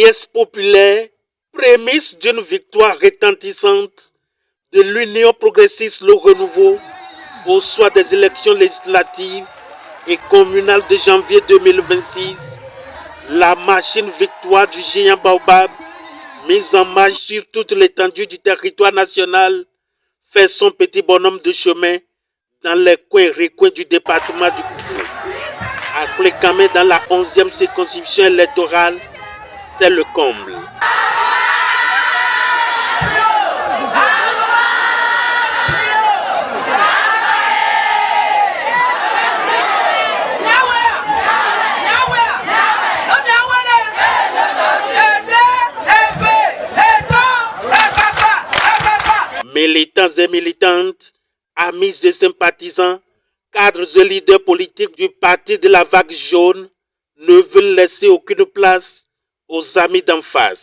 nièce populaire, prémisse d'une victoire retentissante de l'Union progressiste Le Renouveau au soir des élections législatives et communales de janvier 2026, la machine victoire du géant Baobab, mise en marche sur toute l'étendue du territoire national, fait son petit bonhomme de chemin dans les coins et recoins du département du Koufou. Acclamé dans la 11e circonscription électorale, c'est le comble. Militants et militantes, amis et sympathisants, cadres et leaders politiques du parti de la vague jaune ne veulent laisser aucune place aux amis d'en face.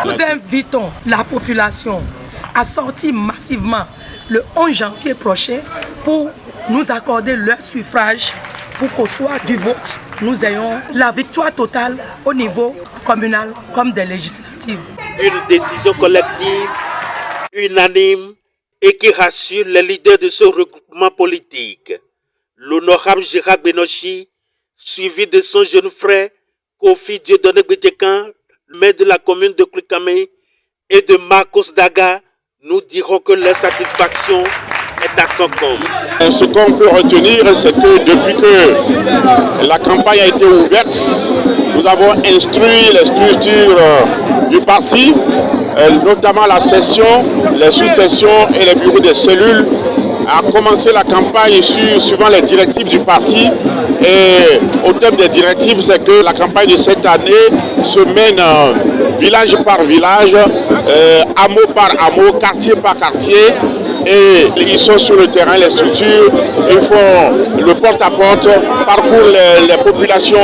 Nous invitons la population à sortir massivement le 11 janvier prochain pour nous accorder leur suffrage pour qu'au soir du vote, nous ayons la victoire totale au niveau communal comme des législatives. Une décision collective, unanime et qui rassure les leaders de ce regroupement politique. L'honorable Gérard Benochi, suivi de son jeune frère Kofi Dieudonné Bétekan, maire de la commune de Koulikame, et de Marcos Daga, nous dirons que leur satisfaction est à son comble. Ce qu'on peut retenir, c'est que depuis que la campagne a été ouverte, nous avons instruit les structures du parti, notamment la session, les sous-sessions et les bureaux des cellules, à commencer la campagne suivant les directives du parti. Et au thème des directives, c'est que la campagne de cette année se mène village par village, hameau par hameau, quartier par quartier. Et ils sont sur le terrain, les structures, ils font le porte-à-porte, parcourent les populations,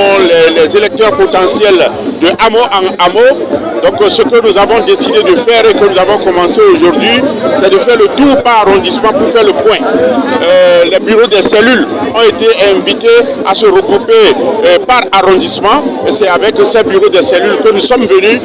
les électeurs potentiels de hameau en hameau. Donc ce que nous avons décidé de faire et que nous avons commencé aujourd'hui, c'est de faire le tour par arrondissement pour faire le point. Les bureaux des cellules ont été invités à se regrouper par arrondissement. Et c'est avec ces bureaux des cellules que nous sommes venus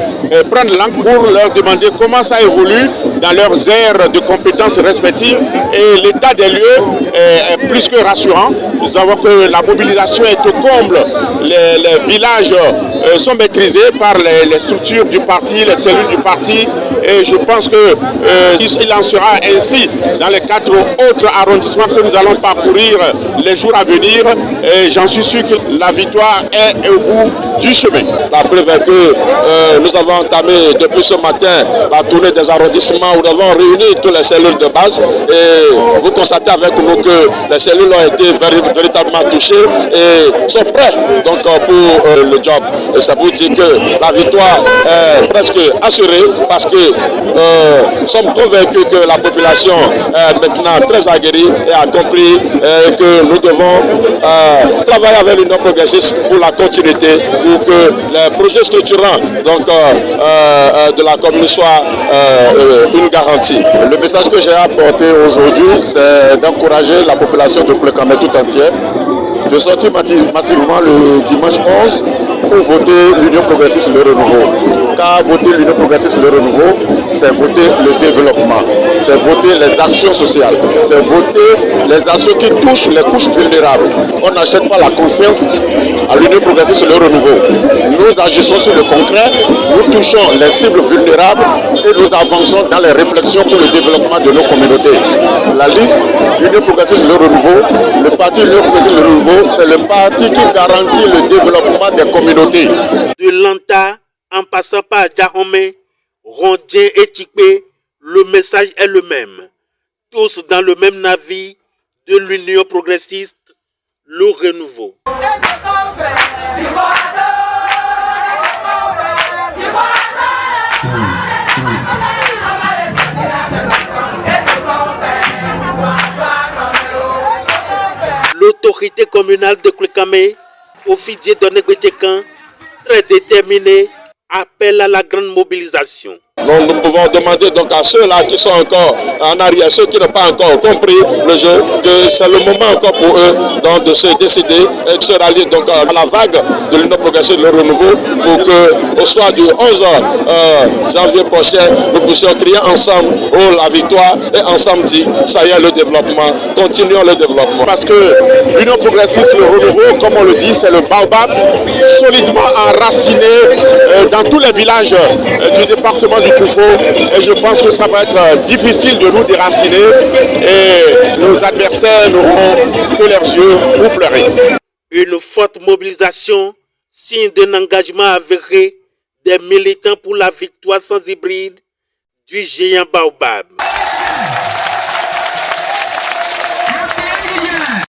prendre langue pour leur demander comment ça évolue dans leurs aires de compétences respectives. Et l'état des lieux est plus que rassurant. Nous avons que la mobilisation est au comble. Les villages sont maîtrisés par les structures du parti, les cellules du parti. Et je pense qu'il en sera ainsi dans les 4 autres arrondissements que nous allons parcourir les jours à venir. Et j'en suis sûr que la victoire est au bout du chemin. La preuve est que nous avons entamé depuis ce matin la tournée des arrondissements où nous avons réuni toutes les cellules de base. Et vous constatez avec nous que les cellules ont été véritablement touchées et sont prêtes donc, pour le job. Et ça vous dit que la victoire est presque assurée parce que nous sommes convaincus que la population est maintenant très aguerrie et a compris que nous devons travailler avec l'Union progressiste pour la continuité, pour que les projets structurants donc, de la commune soient une garantie. Le message que j'ai apporté aujourd'hui, c'est d'encourager la population de Koulikame tout entière de sortir massivement le dimanche 11 pour voter l'Union progressiste Le Renouveau. Car voter l'Union progressiste Le Renouveau, c'est voter le développement, c'est voter les actions sociales, c'est voter les actions qui touchent les couches vulnérables. On n'achète pas la conscience à l'Union progressiste Le Renouveau. Nous agissons sur le concret, nous touchons les cibles vulnérables et nous avançons dans les réflexions pour le développement de nos communautés. La liste L'Union progressiste Le Renouveau, le parti L'Union progressiste Le Renouveau, c'est le parti qui garantit le développement des communautés. De Lanta en passant par Djahomey, Rondien et Tikpé, le message est le même. Tous dans le même navire de l'Union progressiste Le Renouveau. L'autorité communale de Koulikamé, officier d'Onegbetekan, très déterminé, appelle à la grande mobilisation. Donc nous pouvons demander donc à ceux-là qui sont encore en arrière, ceux qui n'ont pas encore compris le jeu, que c'est le moment encore pour eux donc, de se décider et de se rallier donc, à la vague de l'Union progressiste Le Renouveau pour qu'au soir du 11 janvier prochain, nous puissions crier ensemble oh, la victoire et ensemble dire ça y est le développement, continuons le développement. Parce que l'Union progressiste Le Renouveau, comme on le dit, c'est le baobab solidement enraciné dans tous les villages du département du Koufo, et je pense que ça va être difficile de nous déraciner et nos adversaires n'auront que leurs yeux pour pleurer. Une forte mobilisation, signe d'un engagement avéré des militants pour la victoire sans hybride du géant Baobab.